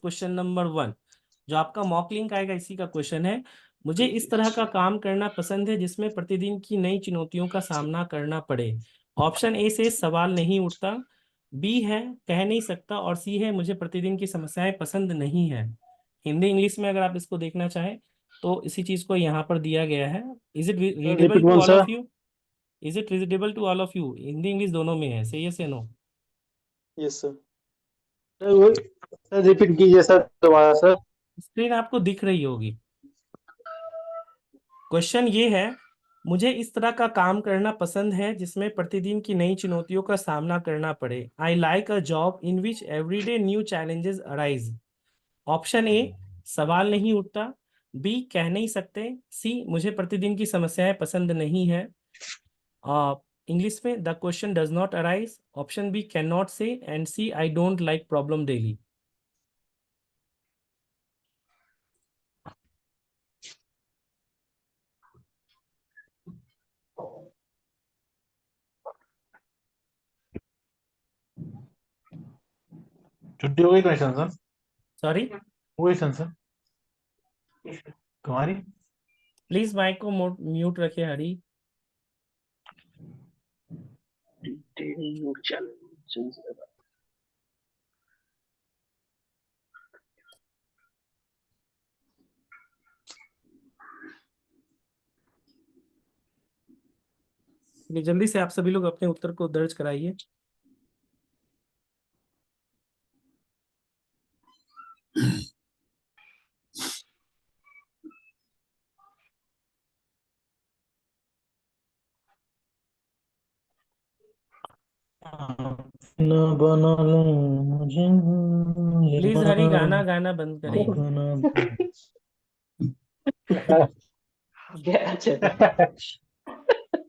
Question number 1 जो आपका mock link आएगा इसी का क्वेश्चन है। मुझे इस तरह का काम करना पसंद है जिसमें प्रतिदिन की नई चुनौतियों का सामना करना पड़े। ऑप्शन ए से सवाल नहीं उठता, बी है कह नहीं सकता, और सी है मुझे प्रतिदिन की समस्याएं पसंद नहीं है। हिंदी इंग्लिश में अगर आप इसको देखना चाहें तो इसी चीज को यहाँ पर दिया गया है। Is it readable repeat to one all sir. Of you? Is it readable to all of you? Hindi English दोनों में है, से यस या no? Yes sir. Sir repeat कीजिए सर दोबारा सर। स्क्रीन आपको दिख रही होगी। क्वेश्चन ये है, मुझे इस तरह का काम करना पसंद है जिसमें प्रतिदिन की नई चुनौतियों का सामना करना पड़े। I like a job in which everyday new challenges arise. Option A सवाल नहीं उठता, बी कह नहीं सकते, सी मुझे प्रतिदिन की समस्याएं पसंद नहीं है। इंग्लिश में the question does not arise, option B can not say, and C I don't like problem daily. छुट्टी हो गई question sir? Sorry, question sir तुम्हारी। प्लीज माइक को म्यूट रखे हरी। ये जल्दी से आप सभी लोग अपने उत्तर को दर्ज कराइए। न बना ले मुझे प्लीज हरी गाना गाना बंद करें।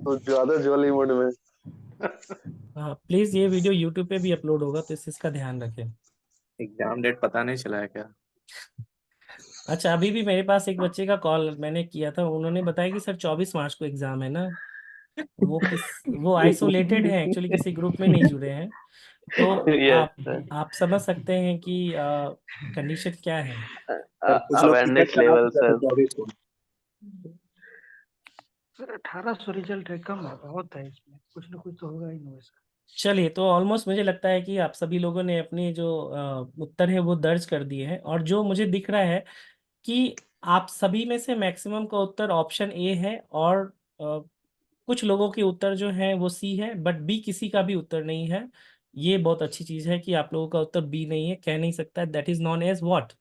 तो ज्यादा जॉली मूड में। हाँ प्लीज, ये वीडियो यूट्यूब पे भी अपलोड होगा तो इसका ध्यान रखें। एग्जाम डेट पता नहीं चला है क्या? अच्छा, अभी भी मेरे पास एक बच्चे का कॉल मैंने किया था, उन्होंने बताया कि सर 24 मार्च को एग्जाम है ना। वो आइसोलेटेड है एक्चुअली, किसी ग्रुप में नहीं जुड़े हैं। तो यस आप समझ सकते हैं कि कंडीशन क्या है। Awareness level sir. Sir 1800 result है, कम है, बहुत है, इसमें कुछ ना कुछ तो होगा ही नहीं वैसा। चलिए, तो ऑलमोस्ट मुझे लगता है कि आप सभी लोगों ने अपने जो उत्तर है वो दर्ज कर दिए हैं, और जो मुझे दिख रहा है कि आप सभी में से मैक्सिमम का उत्तर ऑप्शन ए है, और कुछ लोगों के उत्तर जो है वो सी है, बट बी किसी का भी उत्तर नहीं है। ये बहुत अच्छी चीज है कि आप लोगों का उत्तर बी नहीं है, कह नहीं सकता। That is known as what?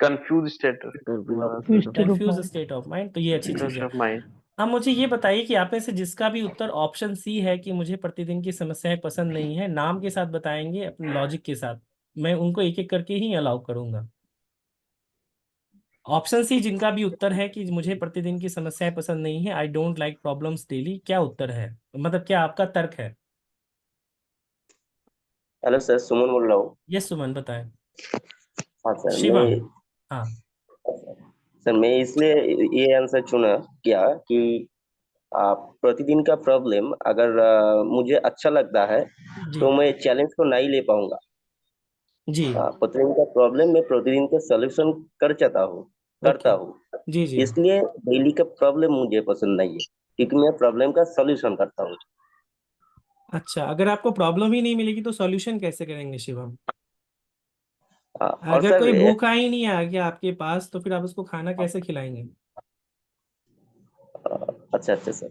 Confuse status confuse state of mind. तो ये अच्छी चीज है। Of mind. अब मुझे ये बताइए कि आप में से जिसका भी उत्तर ऑप्शन सी है कि मुझे प्रतिदिन की समस्याएं पसंद नहीं है, नाम के साथ बताएंगे अपने लॉजिक के साथ, मैं उनको एक एक करके ही अलाउ करूंगा। ऑप्शन सी जिनका भी उत्तर है कि मुझे प्रतिदिन की समस्याएं पसंद नहीं है, आई डोंट लाइक प्रॉब्लम्स डेली, क्या उत्तर है, मतलब क्या आपका तर्क है? हेलो सर, सुमन बोल रहा हूँ। यस सुमन, बताएं। हाँ सर, शिवम। हाँ मैं इसलिए ये आंसर चुना क्या कि प्रतिदिन का प्रॉब्लम अगर मुझे अच्छा लगता है जी तो मैं चैलेंज को नहीं ले पाऊंगा। जी। प्रतिदिन का प्रॉब्लम मैं प्रतिदिन का सॉल्यूशन करता ओके। हूँ। जी जी। इसलिए डेली का प्रॉब्लम मुझे पसंद नहीं है, क्योंकि मैं प्रॉब्लम का सॉल्यूशन करता हूँ। अच्छा, अगर आपको प्रॉब्लम ही नहीं मिलेगी तो सॉल्यूशन कैसे करेंगे शिवम? और अगर सर कोई भूखा ही नहीं आ गया आपके पास तो फिर आप उसको खाना कैसे खिलाएंगे? अच्छा अच्छा सर,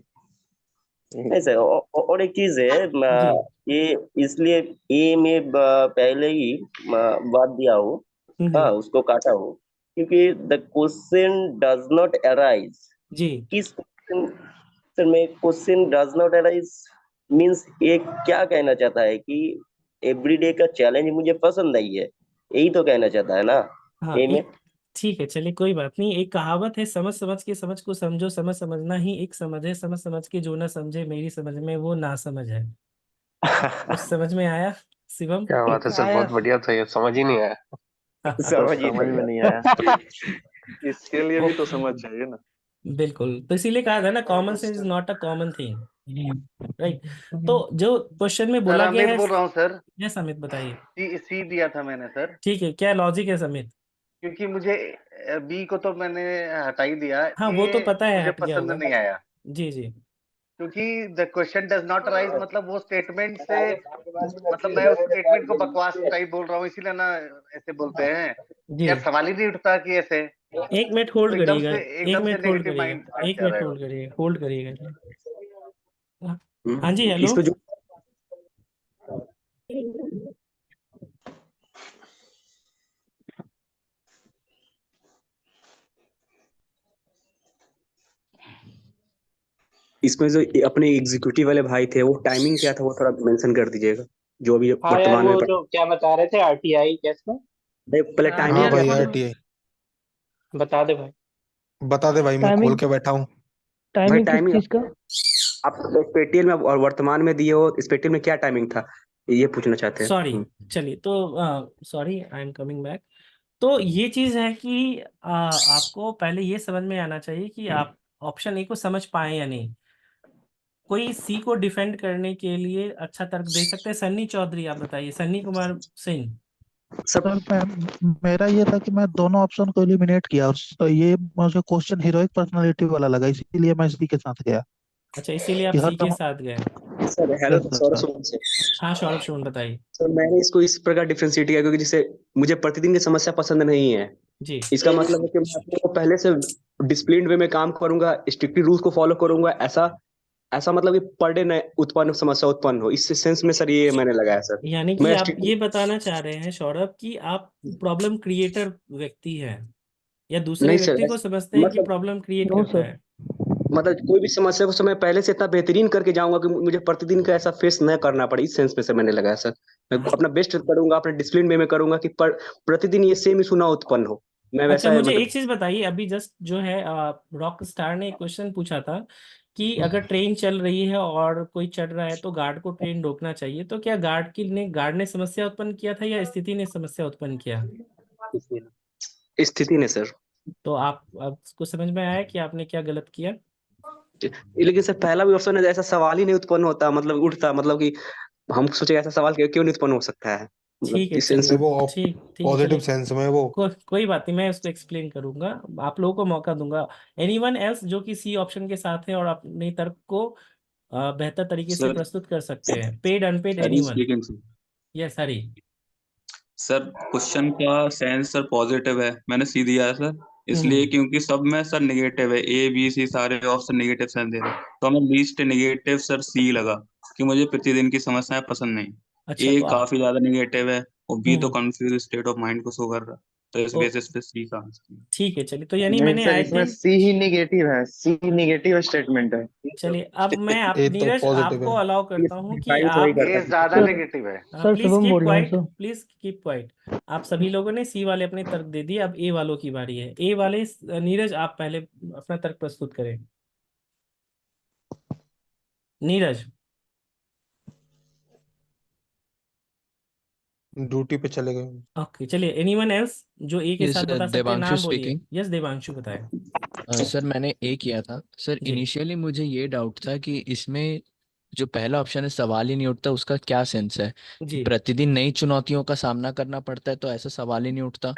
नहीं सर, और एक चीज है, जी। ये इसलिए ये मैं पहले ही बात दिया हूँ। हाँ, हम्म। उसको काटा हूँ क्योंकि the question does not arise. जी। किस क्वेश्चन सर में question does not arise means ये क्या कहना चाहता है कि एवरीडे का चैलेंज मुझे पसंद नहीं है, यही तो कहना चाहता है ना हाँ ये में। एक, ठीक है, चलिए कोई बात नहीं। एक कहावत है, समझ समझ के समझ को समझो, समझ समझना ही एक समझ है, समझ समझ के जो ना समझे मेरी समझ में वो ना समझ है। कुछ समझ में आया शिवम? क्या बात है सर, आया बहुत बढ़िया था, ये समझ ही नहीं आया। समझ ही समझ में नहीं नहीं आया। इसके लिए ओ, भी तो समझ चाहिए ना। बिल्कुल, तो इसीलिए कहा था ना, common sense is not a common thing, right. तो जो क्वेश्चन में सर बोला गया अमित है, बोल रहा हूँ सर। यस अमित बताइए। सी दिया था मैंने सर, ठीक है, क्या लॉजिक है अमित? क्योंकि मुझे बी को तो मैंने हटा ही दिया। हाँ वो तो ए पता है मुझे हट गया पसंद होगा। नहीं आया, जी जी। क्योंकि the question does not rise, मतलब वो स्टेटमेंट से, मतलब मैं उस स्टेटमेंट को बकवास टाइप बोल रहा हूँ, इसीलिए ना ऐसे बोलते हैं। जी, यार सवाल ही नहीं उठता कि ऐसे, एक मिनट तो होल्ड करिएगा, एक एकदम से मिनट होल्ड नेगेटिव करिएगा, माइंड सेट एक से आ मिनट रहे हो। होल्ड करिएगा, होल्ड करिएगा। हाँ जी, हेलो। इसमें जो इसमें जो अपने एग्जीक्यूटिव वाले भाई थे, वो टाइमिंग क्या था वो थोड़ा मेंशन कर दीजिएगा, जो अभी हाँ यार, वर्तमान में वो जो क्या बता रहे थे आरटीआई कैसे, पहले हाँ टाइमिंग हाँ क्या भाई था? आईटीआई बता दे भाई। बता दे भाई, मैं खोल टाइमिंग के बैठा हूँ। भाई टाइमिंग किस टाइमिंग चीज का? आप स्पेटियल में और वर्तमान में दिए हो, स्पेटियल में क्या टाइमिंग था, ये पूछना चाहते हैं। सॉरी, चलिए तो sorry, I am coming back. तो ये चीज है कि आपको पहले ये समझ में आना चाहिए कि आप ऑप्शन ए को समझ पाए या नहीं। कोई सी को डिफेंड करने के लिए अच्छा तर्क दे सकते हैं। सन्नी चौधरी, आप बताइए, सन्नी कुमार सिंह। सब सर मेरा ये था कि मैं दोनों ऑप्शन को एलिमिनेट किया और ये मुझे क्वेश्चन हीरोइक पर्सनालिटी वाला लगा, इसीलिए मैं इसी के साथ गया अच्छा, इसीलिए आप कि हर सी के सम साथ गए। Sir, hello yes Saurabh sir. Suman से। हाँ सौरभ सुमन बताइए। सर मैंने इसको इस प्रकार डिफरेंशिएट किया, क्योंकि जैसे मुझे प्रतिदिन की समस्या पसंद नहीं है। जी इसका मतलब है कि मैं अपने को पहले से डिसिप्लिन वे में काम करूंगा, स्ट्रिक्टली रूल्स को फॉलो करूंगा, ऐसा ऐसा मतलब कि पर डे न उत्पन्न समस्या उत्पन्न हो, इस सेंस में सर ये मैंने लगाया सर। यानी कि मैं आप स्ट्रिक्टली ये बताना चाह रहे हैं सौरभ कि आप प्रॉब्लम क्रिएटर व्यक्ति हैं, या दूसरे नहीं व्यक्ति सर, को समझते हैं कि मतलब प्रॉब्लम क्रिएट नो करता सर। है। कोई भी समस्या को समय पहले से इतना बेहतरीन करके जाऊंगा कि मुझे प्रतिदिन का ऐसा फेस न करना पड़े, इस सेंस में से मैंने लगाया सर। मैं अपना बेस्ट करूंगा, अपने डिसिप्लिन वे में करूंगा कि प्रतिदिन ये सेम इशू ना उत्पन्न हो। मैं अच्छा वैसा है मुझे एक मतलब। चीज बताइए, अभी जस्ट जो है रॉक स्टार ने एक क्वेश्चन पूछा था कि अगर ट्रेन चल रही है और कोई चढ़ रहा है तो गार्ड को ट्रेन रोकना चाहिए, तो क्या गार्ड ने समस्या उत्पन्न किया था या स्थिति ने समस्या उत्पन्न किया? स्थिति ने सर। तो आप आपको समझ में आया कि आपने क्या गलत किया? लेकिन सर पहला भी ऑप्शन है, ऐसा सवाल ही नहीं उत्पन्न होता, मतलब उठता, मतलब कि हम सोचे ऐसा सवाल क्यों नहीं उत्पन्न हो सकता है, मतलब ठीक है इस सेंस चलिए, ये में। वो ठीक ठीक है पॉजिटिव चलिए, सेंस में वो। कोई बात नहीं, मैं उसको एक्सप्लेन करूंगा, आप लोगों को मौका दूंगा। एनीवन एल्स जो कि सी ऑप्शन के साथ है और अपने तर्क को बेहतर तरीके से सर प्रस्तुत कर सकते हैं, पेड अनपेड हरी एनीवन। Speaking sir. यस हरी। सर क्वेश्चन का सेंस सर पॉजिटिव है, मैंने सी दिया है सर, इसलिए हम्म। क्योंकि सब में सर नेगेटिव है, ए बी सी सारे ऑप्शन नेगेटिव सेंस दे रहे हैं, तो हमें लीस्ट नेगेटिव सर सी लगा, कि मुझे प्रतिदिन की समस्याएं पसंद नहीं। अच्छा ए तो काफी ज्यादा नेगेटिव है और बी तो हम्म कंफ्यूज स्टेट ऑफ माइंड को शो कर रहा है, तो इस ओ बेसिस पे सी का आंसर है। ठीक है, चलिए तो यानी नहीं मैंने सर, आई इसमें थिंक, सी ही निगेटिव है, सी निगेटिव स्टेटमेंट है। चलिए अब मैं आप ए तो नीरज पॉजिटिव आपको है। अलाउ करता हूँ कि डिफाइन थोड़ी आप करता ए है। ज्यादा सर नेगेटिव है। सर प्लीज शुभम कीप बोल रहे हैं quite, sir. Please keep quiet. आप सभी लोगों ने सी वाले अपने तर्क दे दिए, अब ए वालों की बारी है। ए वाले नीरज आप पहले अपना तर्क प्रस्तुत करें। नीरज। ड्यूटी पे चले गए। ओके चलिए, एनीवन एल्स जो ए के यस साथ बता सकते हैं, देवांशु नाम बोलिए। स्पीकिंग। यस देवांशु बताएं। सर मैंने ए किया था सर। जी इनिशियली मुझे ये डाउट था कि इसमें जो पहला ऑप्शन है सवाल ही नहीं उठता, उसका क्या सेंस है कि जी प्रतिदिन नई चुनौतियों का सामना करना पड़ता है, तो ऐसा सवाल ही नहीं उठता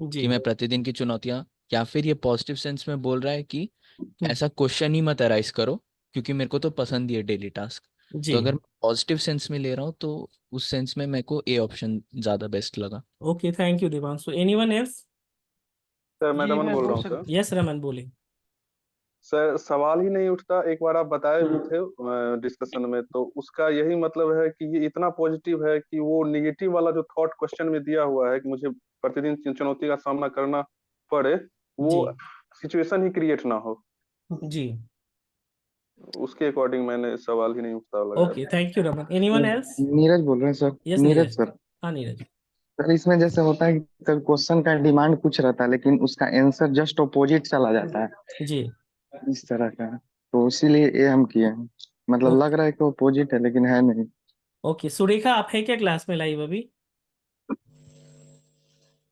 जी। कि मैं प्रतिदिन की चुनौतियां, या फिर ये पॉजिटिव सेंस में बोल रहा है कि हम्म, ऐसा क्वेश्चन ही मत अराइज करो क्योंकि मेरे को तो पसंद ही है डेली टास्क। जी तो अगर मैं पॉजिटिव सेंस में ले रहा हूँ तो उस सेंस में मेरे को ए ऑप्शन ज़्यादा बेस्ट लगा। Okay, thank you Devanshu. Anyone else? Sir मैं जी रमन मैं बोल रहा बोल हूँ सर। सकता यस रमन बोले। सर सवाल ही नहीं उठता, एक बार आप बताए भी थे डिस्कशन में, तो उसका यही मतलब है कि ये इतना पॉजिटिव है कि वो निगेटिव वाला जो थॉट क्वेश्चन में दिया हुआ है कि मुझे प्रतिदिन चुनौती का सामना करना पड़े, वो जी सिचुएशन ही क्रिएट ना हो, जी। उसके अकॉर्डिंग मैंने सवाल ही नहीं उठता लगाया ओके था। Thank you Raman. Anyone else? Neeraj बोल रहे हैं sir. Yes Neeraj Neeraj. Sir. हाँ नीरज। सर इसमें जैसे होता है कि सर क्वेश्चन का डिमांड कुछ रहता है लेकिन उसका आंसर जस्ट अपोजिट चला जाता है, जी इस तरह का है। तो इसीलिए ये हम किए हैं, मतलब लग ओके रहा है कि अपोजिट है लेकिन है नहीं। ओके। सुरेखा आप है क्या क्लास में लाइव अभी?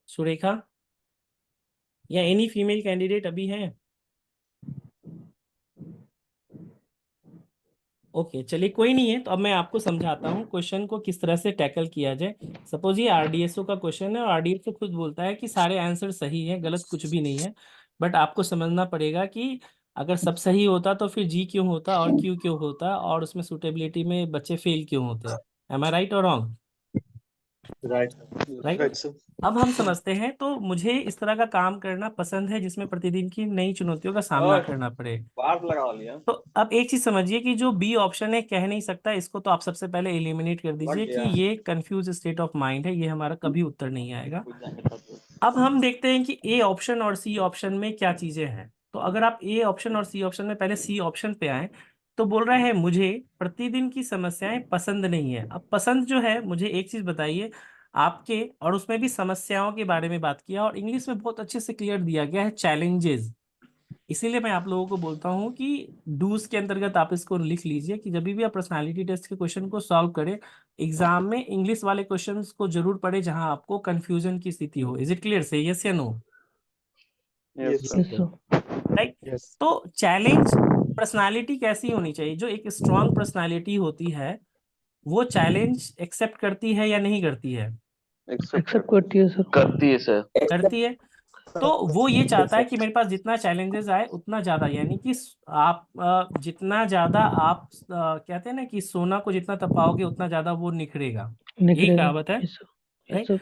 सुरेखा या एनी फीमेल कैंडिडेट अभी है? ओके चलिए कोई नहीं है, तो अब मैं आपको समझाता हूँ क्वेश्चन को किस तरह से टैकल किया जाए। सपोज ये आरडीएसओ का क्वेश्चन है और आरडीएसओ खुद बोलता है कि सारे आंसर सही है, गलत कुछ भी नहीं है। बट आपको समझना पड़ेगा कि अगर सब सही होता तो फिर जी क्यों होता और क्यू क्यों होता और उसमें सूटेबिलिटी में बच्चे फेल क्यों होते। एम आई राइट और रॉन्ग? Right right. अब हम समझते हैं, तो मुझे इस तरह का काम करना पसंद है जिसमें प्रतिदिन की नई चुनौतियों का सामना करना पड़े। बार लगा लिया तो अब एक चीज समझिए कि जो बी ऑप्शन है कह नहीं सकता, इसको तो आप सबसे पहले एलिमिनेट कर दीजिए कि ये कंफ्यूज स्टेट ऑफ माइंड है, ये हमारा कभी उत्तर नहीं आएगा। अब हम देखते हैं कि ए ऑप्शन और सी ऑप्शन में क्या चीजें हैं। तो अगर आप ए ऑप्शन और सी ऑप्शन में पहले सी ऑप्शन पे आए, तो बोल रहा है मुझे प्रतिदिन की समस्याएं पसंद नहीं है। अब पसंद जो है, मुझे एक चीज बताइए आपके, और उसमें भी समस्याओं के बारे में बात किया और इंग्लिश में बहुत अच्छे से क्लियर दिया गया है, चैलेंजेस। इसीलिए मैं आप लोगों को बोलता हूँ कि डूज के अंतर्गत आप इसको लिख लीजिए कि जब भी आप पर्सनालिटी टेस्ट के क्वेश्चन को सॉल्व करें, एग्जाम में इंग्लिश वाले क्वेश्चंस को जरूर पढ़े जहां आपको कंफ्यूजन की स्थिति हो। Is it clear? Say yes या no? Yes yes sir. Sir. Right. तो चैलेंज पर्सनालिटी कैसी होनी चाहिए? जो एक स्ट्रांग पर्सनालिटी होती है वो चैलेंज एक्सेप्ट करती है या नहीं करती है? एक्सेप्ट करती है सर। करती है सर। करती है। तो वो ये चाहता है कि मेरे पास जितना चैलेंजेस आए उतना ज्यादा, यानी कि आप जितना ज्यादा आप कहते हैं ना कि सोना को जितना तपाओगे उतना ज्यादा वो निखरेगा, यही निखरेगा। कहावत है। Yes sir. Yes right. Sir.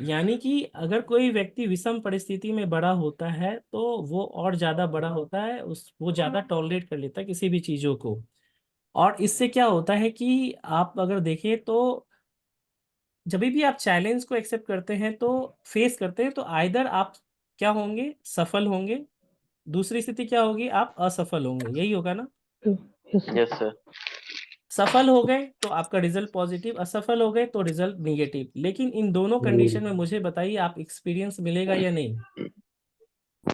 यानी कि अगर कोई व्यक्ति विषम परिस्थिति में बड़ा होता है तो वो और ज्यादा बड़ा होता है, उस वो ज्यादा टॉलरेट कर लेता है किसी भी चीजों को। और इससे क्या होता है कि आप अगर देखें तो जब भी आप चैलेंज को एक्सेप्ट करते हैं तो फेस करते हैं, तो आइदर आप क्या होंगे, सफल होंगे, दूसरी स्थिति क्या होगी, आप असफल होंगे, यही होगा ना। Yes sir. Yes sir. सफल हो गए तो आपका रिजल्ट पॉजिटिव, असफल हो गए तो रिजल्ट निगेटिव। लेकिन इन दोनों कंडीशन में मुझे बताइए आप एक्सपीरियंस मिलेगा या नहीं?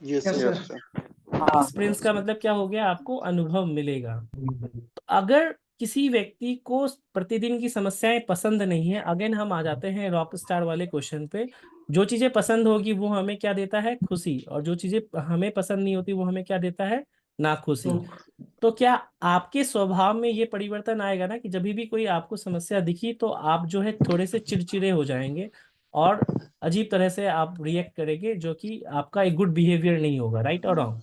Yes sir. एक्सपीरियंस का मतलब क्या हो गया, आपको अनुभव मिलेगा। तो अगर किसी व्यक्ति को प्रतिदिन की समस्याएं पसंद नहीं है, अगेन हम आ जाते हैं रॉक स्टार वाले क्वेश्चन पे, जो चीजें पसंद होगी वो हमें क्या देता है, खुशी, और जो चीजें हमें पसंद नहीं होती वो हमें क्या देता है, नाखुशी। तो क्या आपके स्वभाव में ये परिवर्तन आएगा ना कि जब भी कोई आपको समस्या दिखी तो आप जो है थोड़े से चिड़चिड़े हो जाएंगे और अजीब तरह से आप रिएक्ट करेंगे, जो कि आपका एक गुड बिहेवियर नहीं होगा। राइट और रॉन्ग?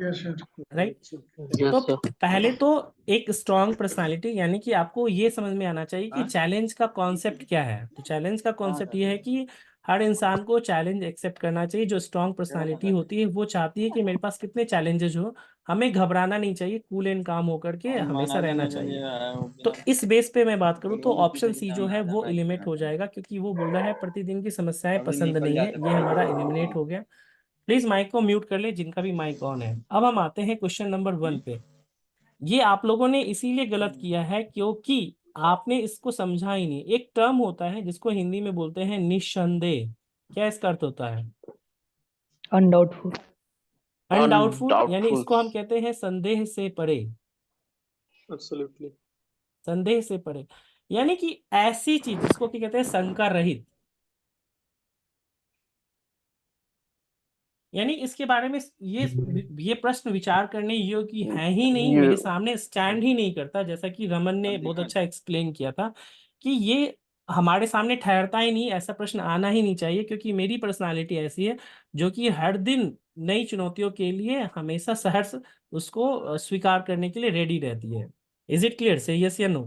राइट। यस तो सर। पहले तो एक स्ट्रांग पर्सनालिटी, यानी कि आपको ये समझ में आना चाहिए कि चैलेंज का कॉन्सेप्ट क्या है। तो चैलेंज का कॉन्सेप्ट ये है कि हर इंसान को चैलेंज एक्सेप्ट करना चाहिए। जो स्ट्रांग पर्सनालिटी होती है वो चाहती है कि मेरे पास कितने चैलेंजेस हो, हमें घबराना नहीं चाहिए, कूल एंड काम होकर के हमेशा रहना चाहिए। तो इस बेस पे मैं बात करूं तो ऑप्शन सी जो है वो एलिमिनेट हो जाएगा, क्योंकि वो बोल रहा है प्रतिदिन की समस्याएं पसंद नहीं है, ये हमारा एलिमिनेट हो गया। प्लीज माइक को म्यूट कर ले जिनका भी माइक ऑन है। अब हम आते हैं क्वेश्चन नंबर 1 पे। ये आप लोगों ने इसीलिए गलत किया है क्योंकि आपने इसको समझा ही नहीं। एक टर्म होता है जिसको हिंदी में बोलते हैं निस्संदेह। क्या इसका अर्थ होता है? अनडाउटफुल। अनडाउटफुल, यानी अनडाउटफुल। इसको हम कहते हैं संदेह से परे। एब्सोल्युटली। संदेह से परे यानी कि ऐसी चीज जिसको क्या कहते हैं, शंका रहित। यानी इसके बारे में ये प्रश्न विचार करने योग्य है ही नहीं, ये मेरे सामने स्टैंड ही नहीं करता। जैसा कि रमन ने बहुत अच्छा एक्सप्लेन किया था कि ये हमारे सामने ठहरता ही नहीं, ऐसा प्रश्न आना ही नहीं चाहिए, क्योंकि मेरी पर्सनालिटी ऐसी है जो कि हर दिन नई चुनौतियों के लिए हमेशा सहर्ष उसको स्वीकार करने के लिए रेडी रहती है। Is it clear? Say yes या नो?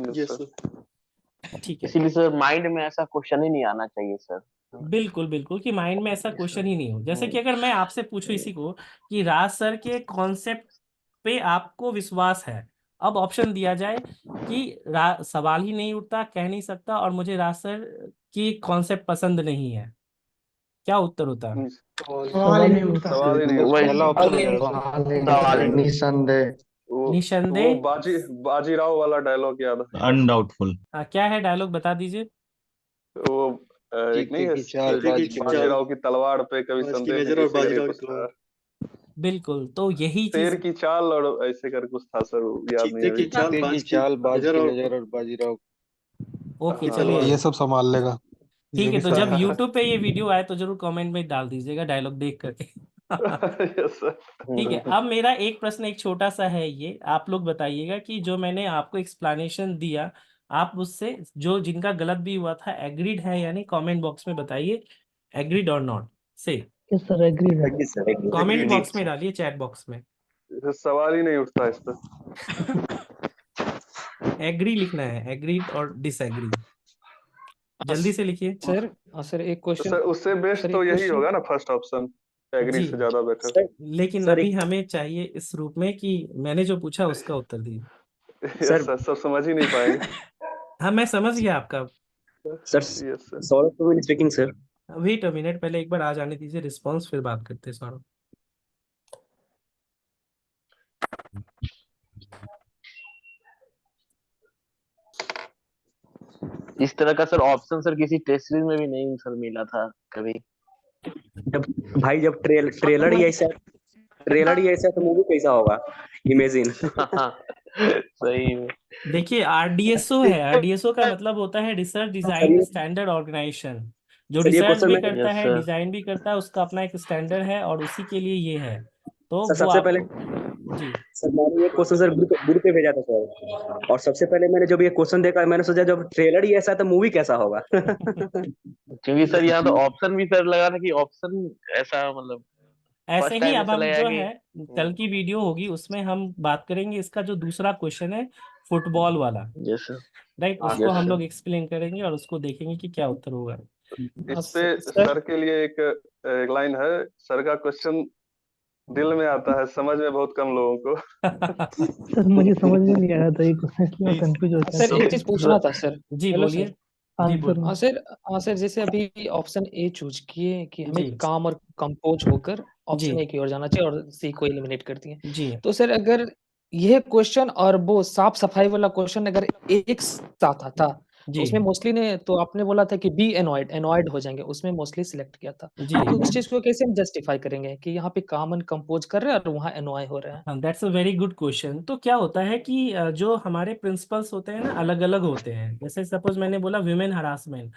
Yes sir. ठीक है। इसीलिए सर माइंड में ऐसा क्वेश्चन ही नहीं आना चाहिए सर। बिल्कुल बिल्कुल, कि माइंड में ऐसा क्वेश्चन ही नहीं हो। जैसे कि अगर मैं आपसे पूछूं इसी को कि राज सर के कॉन्सेप्ट पे आपको विश्वास है, अब ऑप्शन दिया जाए कि सवाल ही नहीं उठता, कह नहीं सकता, और मुझे राज सर की कॉन्सेप्ट पसंद नहीं है, क्या उत्तर होता? सवाल ही नहीं उठता। सवाल ही नहीं उठता। वही पहला ऑप्शन सवाल ही नहीं। निसंदेह। वो निसंदेह। बाजीराव वाला डायलॉग याद है? अनडाउटफुल। क्या है डायलॉग, बता दीजिए। वो एक नहीं है, बाजीराव की तलवार पे कभी संदेह नहीं किसी का नहीं पूछता। बिल्कुल, तो यही शेर चीज। की चाल और ऐसे कर कुछ था सर, वो याद नहीं अभी। चीते की चाल, बाज की नजर और बाजीराव। ओके हाँ, चलिए, ये सब संभाल लेगा ठीक जो है। भी तो सर जब है। यूट्यूब पे ये वीडियो आए तो जरूर कमेंट में डाल दीजिएगा डायलॉग देख करके। Yes sir. ठीक है, अब मेरा एक प्रश्न एक छोटा सा है, ये आप लोग बताइएगा कि जो मैंने आपको एक्सप्लेनेशन दिया, आप उससे जो जिनका गलत भी हुआ था एग्रीड है यानी कमेंट बॉक्स में बताइए एग्रीड और not say. Yes sir, agree है। Agree sir agree comment Agreed. Box में डालिए, चैट बॉक्स में सवाल ही नहीं उठता इस पर। एग्री लिखना है, एग्रीड और डिसएग्री, जल्दी से लिखिए। सर सर एक क्वेश्चन, सर उससे बेस्ट सर तो एक यही क्वेश्चन। होगा ना, फर्स्ट ऑप्शन, एग्री जी से ज्यादा बेटर। सर लेकिन सर अभी एक हमें चाहिए इस रूप में कि मैंने जो पूछा उसका उत्तर दिए। यस सर सर, सब समझ ही नहीं पाएंगे। हाँ मैं समझ गया आपका। Sir yes sir. Saurabh speaking sir. Wait a minute, पहले एक बार आ जाने दीजिए रिस्पॉन्स, फिर बात करते हैं सौरभ। इस तरह का सर ऑप्शन सर किसी टेस्ट सीरीज में भी नहीं सर मिला था कभी। जब भाई जब ट्रेलर ही ऐसा तो मूवी कैसा होगा, इमेजिन। सही में। देखिए आरडीएसओ है, आरडीएसओ का मतलब होता है रिसर्च डिजाइन स्टैंडर्ड ऑर्गेनाइजेशन, जो सर ये रिसर्च क्वेश्चन भी मैं करता यस है सर। डिजाइन भी करता है, उसका अपना एक स्टैंडर्ड है और उसी के लिए ये है, तो सर वो सबसे पहले आपको जी सर मैंने ये क्वेश्चन सर ग्रुप पे भेजा था सर, और सबसे पहले मैंने जब ये क्वेश्चन देखा मैंने सोचा जब ट्रेलर ही ऐसा है तो मूवी कैसा होगा। क्योंकि सर यहाँ तो ऑप्शन भी सर लगा था कि ऑप्शन ऐसा मतलब ऐसे फर्स्ट ही। टाइम अब ऐसा हम लगा जो कि है कल की वीडियो होगी उसमें हम बात करेंगे इसका जो दूसरा क्वेश्चन है फुटबॉल वाला, यस सर। राइट, उसको यस हम सर। लोग एक्सप्लेन करेंगे और उसको देखेंगे कि क्या उत्तर होगा। इस पे सर के लिए एक लाइन है, सर का क्वेश्चन दिल में आता है, समझ में बहुत कम लोगों को। सर मुझे समझ में नहीं आया था ये क्वेश्चन, इसलिए मैं कंफ्यूज हो गया। सर एक चीज पूछना था सर। जी हेलो बोलिए। सर। हाँ जी सर। बोलिए। हाँ सर जैसे अभी ऑप्शन ए चूज किए कि हमें जी काम और कंपोज होकर जी ऑप्शन ए की ओर जाना चाहिए और सी को एलिमिनेट कर दिए। जी तो सर अगर यह क्वेश्चन और वो साफ सफाई वाला क्वेश्चन अगर एक साथ आता तो जी उसमें मोस्टली ने तो आपने बोला था कि बी एनॉयड हो जाएंगे, उसमें मोस्टली सिलेक्ट किया था। जी तो उस चीज को कैसे हम जस्टिफाई करेंगे कि यहाँ पे काम एंड कंपोज कर रहे हैं और वहाँ एनॉय हो रहा है। हाँ that's a very good question. तो क्या होता है कि जो हमारे प्रिंसिपल्स होते हैं ना अलग अलग होते हैं, जैसे सपोज मैंने बोला विमेन हरासमेंट,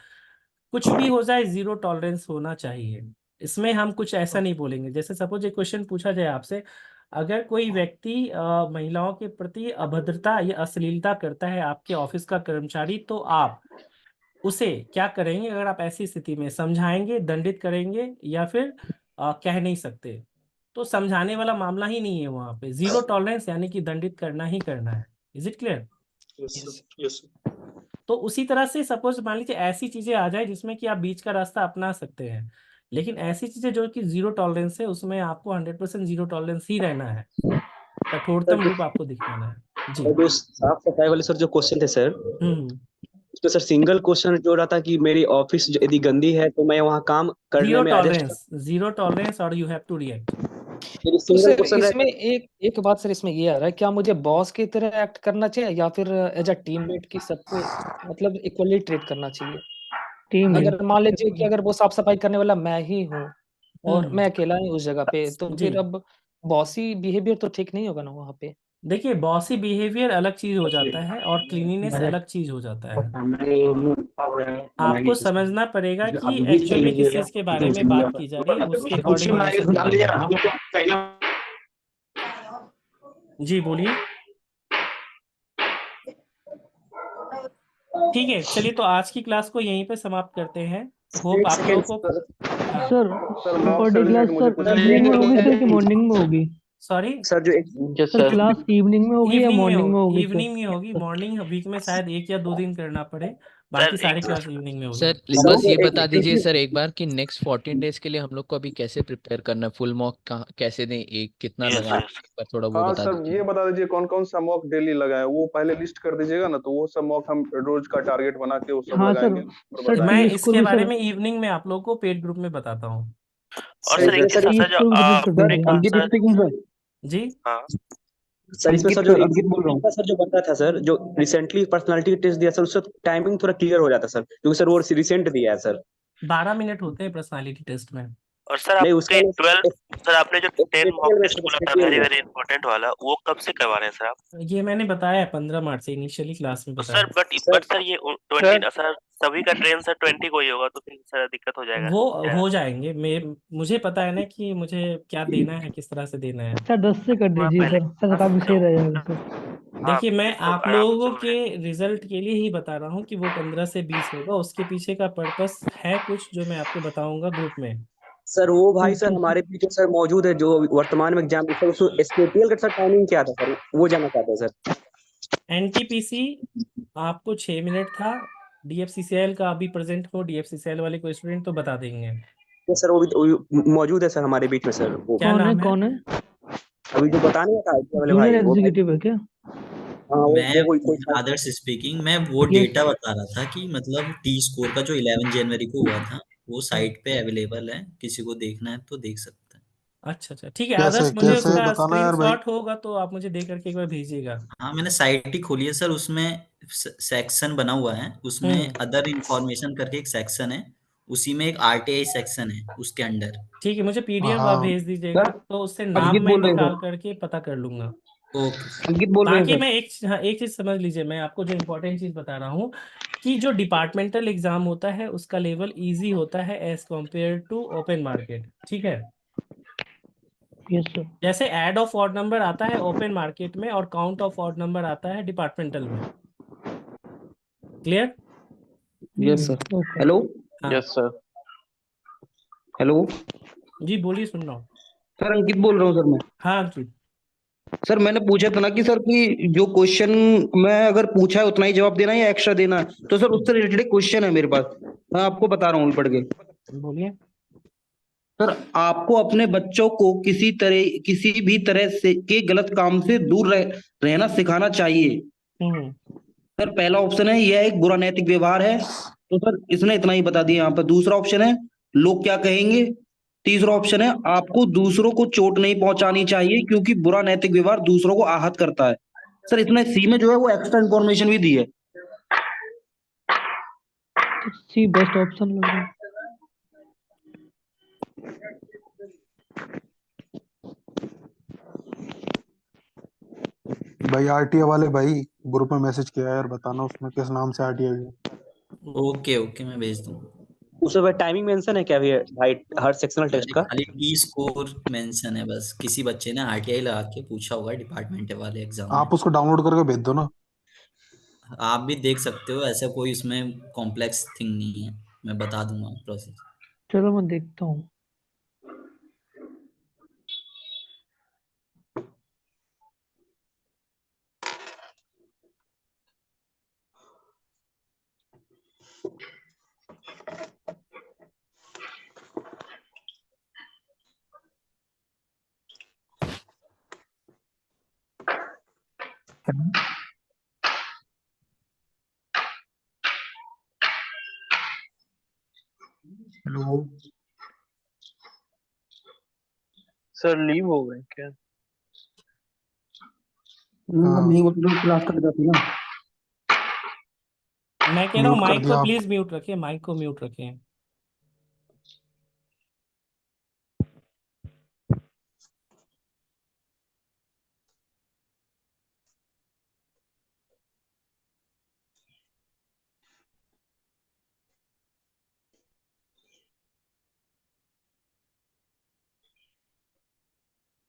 कुछ भी हो जाए जीरो टॉलरेंस होना चाहिए, इसमें हम कुछ ऐसा नहीं बोलेंगे। जैसे सपोज एक क्वेश्चन पूछा जाए आपसे, अगर कोई व्यक्ति महिलाओं के प्रति अभद्रता या अश्लीलता करता है आपके ऑफिस का कर्मचारी, तो आप उसे क्या करेंगे? अगर आप ऐसी स्थिति में समझाएंगे, दंडित करेंगे, या फिर कह नहीं सकते? तो समझाने वाला मामला ही नहीं है, वहां पे जीरो टॉलरेंस यानी कि दंडित करना ही करना है। Is it clear? Yes sir. Yes sir. तो उसी तरह से सपोज मान लीजिए ऐसी चीजें आ जाए जिसमें कि आप बीच का रास्ता अपना सकते हैं, लेकिन ऐसी चीजें जो कि जीरो टॉलरेंस है उसमें आपको 100% जीरो टॉलरेंस ही रहना है, कठोरतम रूप आपको दिखाना है। जी। और जो साफ सफाई वाले सर जो क्वेश्चन थे सर, हम्म। उसमें सर सिंगल क्वेश्चन जो रहा था कि मेरी ऑफिस यदि गंदी है तो मैं वहाँ काम करने जीरो में एडजस्ट। टॉलरेंस, जीरो टॉलरेंस और यू हैव टू रिएक्ट। यदि तो सिंगल सर क्वेश्चन इसमें एक बात सर इसमें ये आ रहा है, क्या मुझे बॉस की तरह एक्ट करना चाहिए या फिर एज अ टीममेट की सबको मतलब इक्वली ट्रीट करना चाहिए? टीम अगर मान लीजिए कि अगर वो साफ सफाई करने वाला मैं ही हूँ और हम्म। मैं अकेला ही उस जगह पे, तो जी फिर अब बॉसी बिहेवियर तो ठीक नहीं होगा ना वहाँ पे। देखिए, बॉसी बिहेवियर अलग चीज हो जाता है और क्लीनिनेस अलग चीज हो जाता है। आपको समझना पड़ेगा कि एक्चुअल में किस चीज के बारे में बात की जा रही है, उसके अकॉर्डिंग आंसर करिएगा। जी बोलिए। ठीक है, चलिए तो आज की क्लास को यहीं पे समाप्त करते हैं। होप आप लोगों को हाँ sir mock birthday class certificate मुझे सर कुछ इवनिंग में होगी सर कि मॉर्निंग में होगी? सॉरी सर जो yes sir sir. Class evening में होगी या इवनिंग में मॉर्निंग में होगी, होगी सर? इवनिंग में होगी। मॉर्निंग वीक में शायद 1 या 2 दिन करना पड़े, बाकी सारी क्लास इवनिंग में होगी। सर सर बस ये एक बता दीजिए सर एक बार कि नेक्स्ट 14 डेज के लिए हम लोग को अभी कैसे प्रिपेयर करना है, फुल मॉक कैसे दें, एक कितना लगाएं, एक बार थोड़ा वो हाँ बता सर, दीजिए। ये बता दीजिए कौन कौन सा मॉक डेली लगाए, वो पहले लिस्ट कर दीजिएगा ना, तो वो सब मॉक हम रोज का टारगेट बना के वो सब हाँ सर। लगाएंगे और सर मैं टी बताएंगे। स्कूल इसके भी बारे सर, में इवनिंग में आप लोगों को पेड ग्रुप में बताता हूँ। और सर टी स्कूल भी डिलीट कर दीजिए। जी सर इसमें सर जो सर जो बन रहा था सर, जो रिसेंटली पर्सनालिटी टेस्ट दिया सर, उसका टाइमिंग थोड़ा क्लियर हो जाता सर, क्योंकि सर वो रिसेंट दिया है सर। 12 मिनट होते हैं पर्सनालिटी टेस्ट में। और सर नहीं आपके उसका 12 सर आपने जो 10 मॉक SPTL में टेस्ट सर बोला था SPTL वेरी में वेरी इंपॉर्टेंट वाला, वो कब से करवा रहे हैं सर आप? ये मैंने बताया 15 मार्च से इनिशियली क्लास में तो बताया। सर बट सर ये 20 सर सभी का ट्रेन सर 20 को ही होगा, तो फिर सर दिक्कत हो जाएगा वो क्या? हो जाएंगे। मुझे पता है ना कि मुझे क्या देना है, किस तरह से देना है। सर 10 से कर दीजिए पहले सर, सर काफी सही रहेगा सर। देखिए, मैं तो आप आराम से लोगों हो के रिजल्ट के लिए ही बता रहा हूँ कि वो 15 से 20 होगा। उसके पीछे का पर्पस है कुछ जो मैं आपको बताऊंगा ग्रुप में। सर वो भाई सर ओके हमारे पीछे सर मौजूद है जो वर्तमान में एग्जाम सर उसको SPTL का सर टाइमिंग क्या था सर वो जानना चाहते हैं सर। एनटीपीसी आपको 6 मिनट था। डीएफसीसीएल का अभी प्रेजेंट हो, डीएफसीसीएल वाले कोई स्टूडेंट तो बता देंगे। तो सर वो मौजूद है सर हमारे बीच में सर वो क्या कौन है नाम है? कौन है? अभी जो बताने का था वाले जूनियर भाई वो भाई एग्जीक्यूटिव है क्या? हाँ मैं वो कोई आदर्श स्पीकिंग, मैं वो यस। डेटा बता रहा था कि मतलब टी स्कोर का जो 11 जनवरी को हुआ था वो साइट पे अवेलेबल है, किसी को देखना है तो देख सकता है। अच्छा अच्छा, ठीक है कैसे आदर्श, मुझे कैसे उसका बताना यार भाई। स्क्रीनशॉट होगा तो आप मुझे दे करके एक बार भेजिएगा। हाँ मैंने साइट ही खोली है सर, उसमें सेक्शन बना हुआ है, उसमें अदर इंफॉर्मेशन करके एक सेक्शन है, उसी में एक RTI सेक्शन है उसके अंडर। ठीक है, मुझे पीडीएफ आप हाँ भेज दीजिएगा तो उससे नाम अंकित मैं बोल रहे हैं निकाल सर। करके पता कर लूंगा। ओके। अंकित बोल रहे हैं बाकी सर। मैं एक चीज समझ लीजिए, मैं आपको जो इम्पोर्टेंट चीज बता रहा हूँ कि जो डिपार्टमेंटल एग्जाम होता है उसका लेवल इजी होता है as compare to open market. ठीक है, यस सर। जैसे ऐड ऑफ ऑड नंबर आता है ओपन मार्केट में और काउंट ऑफ ऑड नंबर आता है डिपार्टमेंटल में। Clear? Yes sir. Okay. Hello. हाँ यस सर। हेलो जी, बोलिए, सुन रहा हूँ। सर, अंकित बोल रहा हूँ सर मैं। हाँ अंकित। सर मैंने पूछा था ना कि सर कि जो क्वेश्चन मैं अगर पूछा है उतना ही जवाब देना है या एक्स्ट्रा देना है, तो सर उससे रिलेटेड क्वेश्चन है मेरे पास, मैं आपको बता रहा हूँ पढ़ के। बोलिए। सर आपको अपने बच्चों को किसी भी तरह से के गलत काम से दूर रहना सिखाना चाहिए। सर पहला ऑप्शन है यह एक बुरा नैतिक व्यवहार है, तो सर इसने इतना ही बता दिया यहाँ पर। दूसरा ऑप्शन है लोग क्या कहेंगे। तीसरा ऑप्शन है आपको दूसरों को चोट नहीं पहुंचानी चाहिए क्योंकि बुरा नैतिक व्यवहार दूसरों को आहत करता है। सर इसने सी में जो है वो एक्स्ट्रा इन्फॉर्मेशन भी दी है। सी बेस्ट ऑप्शन लग रहा है। भाई RTI वाले भाई ग्रुप में मैसेज किया है यार, बताना उसमें किस नाम से RTI है। ओके ओके, मैं भेज दूंगा। उसमें टाइमिंग मेंशन है क्या भाई हर सेक्शनल टेस्ट अरे का? खाली टी स्कोर मेंशन है बस, किसी बच्चे ने RTI लगा के पूछा होगा डिपार्टमेंट वाले एग्जाम में। आप उसको डाउनलोड करके भेज दो ना। आप भी देख सकते हो, ऐसा कोई इसमें कॉम्प्लेक्स थिंग नहीं है, मैं बता दूंगा प्रोसेस। चलो मैं देखता हूँ। हेलो। सर लीव हो गए क्या? हाँ नहीं वो तो क्लास कर जाती ना। मैं कह रहा हूँ म्यूट कर माइक दिया को आप। प्लीज म्यूट रखिए, माइक को म्यूट रखिए।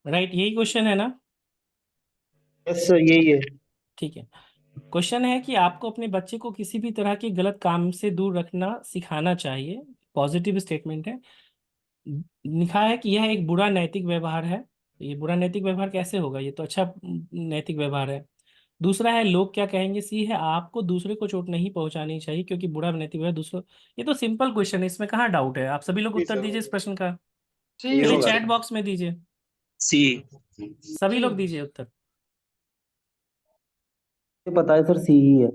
राइट, यही क्वेश्चन है ना? यस सर यही है। ठीक है, क्वेश्चन है कि आपको अपने बच्चे को किसी भी तरह के गलत काम से दूर रखना सिखाना चाहिए। पॉजिटिव स्टेटमेंट है। लिखा है कि यह एक बुरा नैतिक व्यवहार है। ये बुरा नैतिक व्यवहार कैसे होगा, ये तो अच्छा नैतिक व्यवहार है। दूसरा है लोग क्या कहेंगे। सी है आपको दूसरे को चोट नहीं पहुंचानी चाहिए क्योंकि बुरा नैतिक व्यवहार दूसरों। ये तो सिंपल क्वेश्चन है, इसमें कहाँ डाउट है। आप सभी लोग उत्तर दीजिए इस प्रश्न का। चलिए चैट बॉक्स में दीजिए, सी। सभी लोग दीजिए उत्तर। पता है सर सी ही है।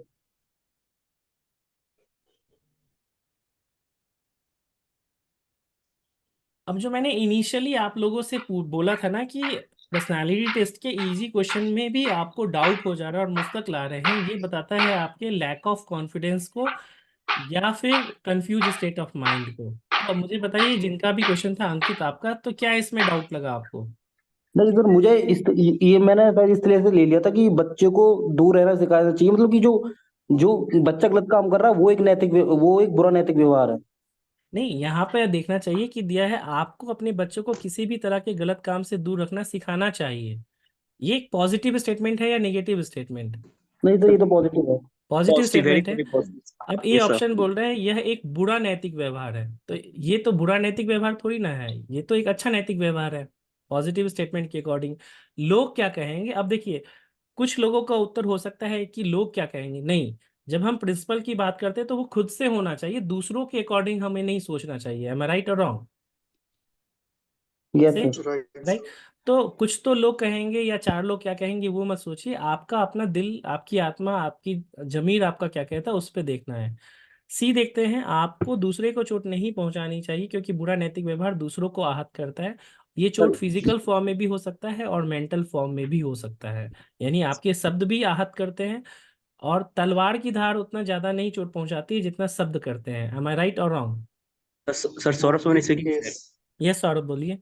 अब जो मैंने इनिशियली आप लोगों से बोला था ना कि पर्सनालिटी टेस्ट के इजी क्वेश्चन में भी आपको डाउट हो जा रहा है और मुझ तक ला रहे हैं, ये बताता है आपके लैक ऑफ कॉन्फिडेंस को या फिर कंफ्यूज स्टेट ऑफ माइंड को। तो अब मुझे बताइए, जिनका भी क्वेश्चन था अंकित आपका, तो क्या इसमें डाउट लगा आपको? नहीं सर, मुझे ये मैंने सर इस तरह से ले लिया था कि बच्चे को दूर रहना सिखाना चाहिए, मतलब कि जो जो बच्चा गलत काम कर रहा है वो एक बुरा नैतिक व्यवहार है। नहीं, यहाँ पे देखना चाहिए कि दिया है आपको अपने बच्चों को किसी भी तरह के गलत काम से दूर रखना सिखाना चाहिए। ये एक पॉजिटिव स्टेटमेंट है या नेगेटिव स्टेटमेंट? नहीं सर, ये तो पॉजिटिव है। पॉजिटिव पॉजिटिव, वेरी स्टेटमेंट है। पॉजिटिव। अब ये यस सर। ऑप्शन बोल रहे हैं यह एक बुरा नैतिक व्यवहार है, तो ये तो बुरा नैतिक व्यवहार थोड़ी ना है, ये तो एक अच्छा नैतिक व्यवहार है पॉजिटिव स्टेटमेंट के अकॉर्डिंग। लोग क्या कहेंगे, अब देखिए, कुछ लोगों का उत्तर हो सकता है कि लोग क्या कहेंगे। नहीं, जब हम प्रिंसिपल की बात करते हैं तो वो खुद से होना चाहिए, दूसरों के अकॉर्डिंग हमें नहीं सोचना चाहिए। एम आई राइट और रॉन्ग? यस से सर। राइट। तो कुछ तो लोग कहेंगे या चार लोग क्या कहेंगे वो मत सोचिए, आपका अपना दिल, आपकी आत्मा, आपकी जमीर आपका क्या कहता है उस पर देखना है। सी देखते हैं, आपको दूसरे को चोट नहीं पहुंचानी चाहिए क्योंकि बुरा नैतिक व्यवहार दूसरों को आहत करता है। ये चोट फिजिकल फॉर्म में भी हो सकता है और मेंटल फॉर्म में भी हो सकता है, यानी आपके शब्द भी आहत करते हैं, और तलवार की धार उतना ज्यादा नहीं चोट पहुंचाती है जितना शब्द करते हैं। एम आई राइट और wrong? Sir Saurabh Soni speaking. Yes Saurabh बोलिए।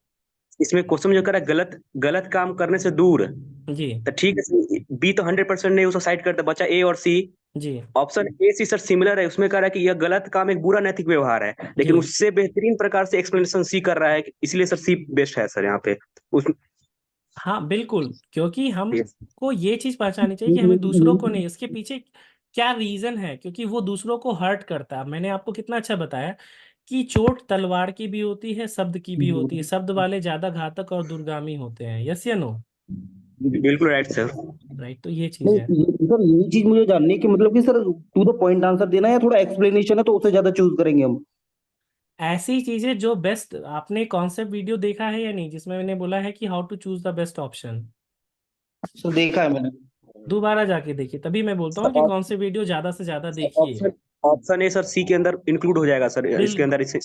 इसमें क्वेश्चन जो करा गलत गलत काम करने से दूर, जी तो ठीक है, बी तो 100% नहीं, उसको साइड करते बचा ए और सी। जी option A C sir similar है, उसमें कह रहा है कि यह गलत काम एक बुरा नैतिक व्यवहार है, लेकिन जी उससे बेहतरीन प्रकार से एक्सप्लेनेशन सी कर रहा है, इसलिए सर सी बेस्ट है सर यहाँ पे उस। हाँ बिल्कुल, क्योंकि हमको ये चीज पहचाननी चाहिए कि हमें दूसरों को नहीं, इसके पीछे क्या रीजन है, क्योंकि वो दूसरों को हर्ट करता है। मैंने आपको कितना अच्छा बताया कि चोट तलवार की भी होती है, शब्द की भी होती है, शब्द वाले ज्यादा घातक और दूरगामी होते हैं। यस या नो? बिल्कुल राइट सर। राइट, तो ये चीज नहीं है। सर, यही चीज मुझे जाननी है कि मतलब कि sir to the point answer देना है या थोड़ा एक्सप्लेनेशन है तो उसे ज्यादा चूज करेंगे हम। ऐसी चीजें जो बेस्ट, आपने कॉन्सेप्ट वीडियो देखा है या नहीं, जिसमें मैंने बोला है कि how to choose the best option? Sir देखा है मैंने। दोबारा जाके देखिए, तभी मैं बोलता हूँ कि कॉन्सेप्ट वीडियो ज्यादा से ज्यादा देखिए। ऑप्शन ऑप्शन ए सर सी के अंदर इंक्लूड हो जाएगा सर, इसके बिल्कुल। अंदर इसे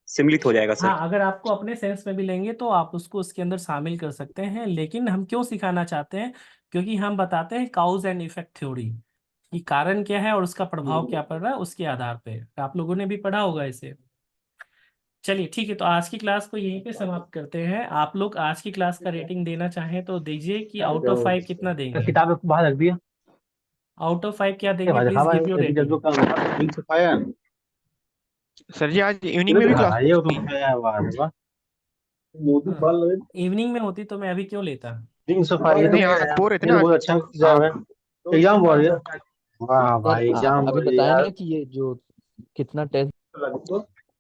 सम्मिलित हो जाएगा सर। हाँ, अगर आपको अपने सेंस में भी लेंगे तो आप उसको उसके अंदर शामिल कर सकते हैं, लेकिन हम क्यों सिखाना चाहते हैं? क्योंकि हम बताते हैं काउज एंड इफेक्ट थ्योरी, कि कारण क्या है और उसका प्रभाव क्या पड़ रहा है, उसके आधार पे। आप लोगों ने भी पढ़ा होगा इसे। चलिए ठीक है, तो आज की क्लास को यहीं पे समाप्त करते हैं। आप लोग आज की क्लास का रेटिंग देना चाहें तो दीजिए कि आउट ऑफ 5 कितना देंगे? किताब बाहर रख दिया। आउट ऑफ 5 क्या देंगे? भाई प्लीज गिव योर अभी रेटिंग। लिंक से पाया सर जी आज इवनिंग में भी क्लास ये तुम पाया वाह मोदी बाल इवनिंग में होती तो मैं अभी क्यों लेता? लिंक से पाया नहीं आज बोल रहे थे ना बहुत अच्छा एग्जाम है। एग्जाम बोल रही है। वाह भाई एग्जाम अभी बोल रही बताया यार। ना कि ये जो कितना टेस्ट।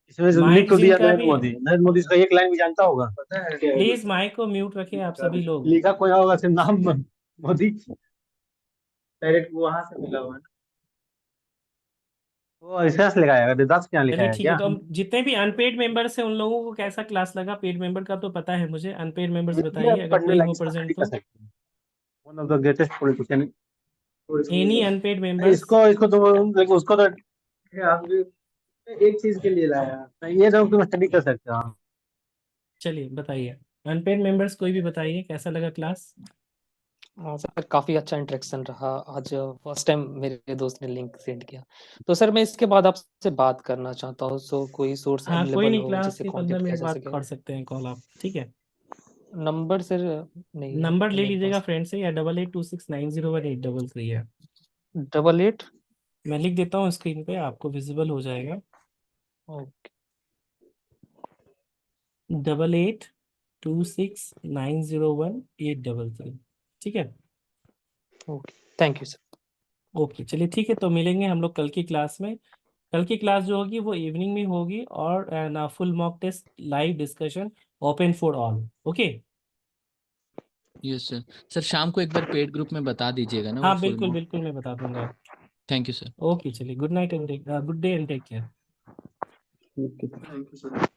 इसमें से माइक लिख तो दिया जिनका भी, नरेंद्र मोदी इसका एक लाइन भी जानता होगा। प्लीज माइक को म्यूट रखें आप सभी लोग। लिखा कोई होगा सिर्फ नाम मोदी डायरेक्ट वहां से मिला हुआ है। वो रिसर्च लगाया 10 क्या लिखा चलिए है ठीक है, क्या? तो हम जितने भी अनपेड मेंबर्स हैं उन लोगों को कैसा क्लास लगा? पेड मेंबर का तो पता है मुझे, अनपेड मेंबर्स बताइए अगर पढ़ने कोई लायक हो इसका प्रेजेंट स्टडी कर तो। सकते हैं। One of the greatest politician. Any unpaid members? इसको इसको तो लेकिन उसको तो एक चीज के लिए लाया ये तो तुम स्टडी कर सकते हो। चलिए बताइए, अनपेड मेंबर्स कोई भी बताइए कैसा लगा क्लास? सर काफी अच्छा इंटरेक्शन रहा आज। फर्स्ट टाइम मेरे दोस्त ने लिंक सेंड किया, तो सर मैं इसके बाद आपसे बात करना चाहता हूँ। सो कोई सोर्स हाँ कोई अवेलेबल नहीं, हो क्लास जिससे के 15 कांटेक्ट किया मिनट जा बाद सके। कर सकते हैं कॉल आप, ठीक है? नंबर सर नहीं है नंबर ले मेरे लीजिएगा पास। फ्रेंड से, या 8826901833 है। 88 मैं लिख देता हूँ स्क्रीन पे, आपको विजिबल हो जाएगा। ओके 8826901833, ठीक है? Okay, thank you sir. Okay चलिए ठीक है, तो मिलेंगे हम लोग कल की क्लास में। कल की क्लास जो होगी वो इवनिंग में होगी, और ना full mock test, live discussion, open for all. Okay yes sir. Sir शाम को एक बार पेड ग्रुप में बता दीजिएगा ना वो हाँ फुल बिल्कुल मॉक। बिल्कुल, मैं बता दूंगा। Thank you sir. ओके चलिए, good night and good day and take care. Thank you sir.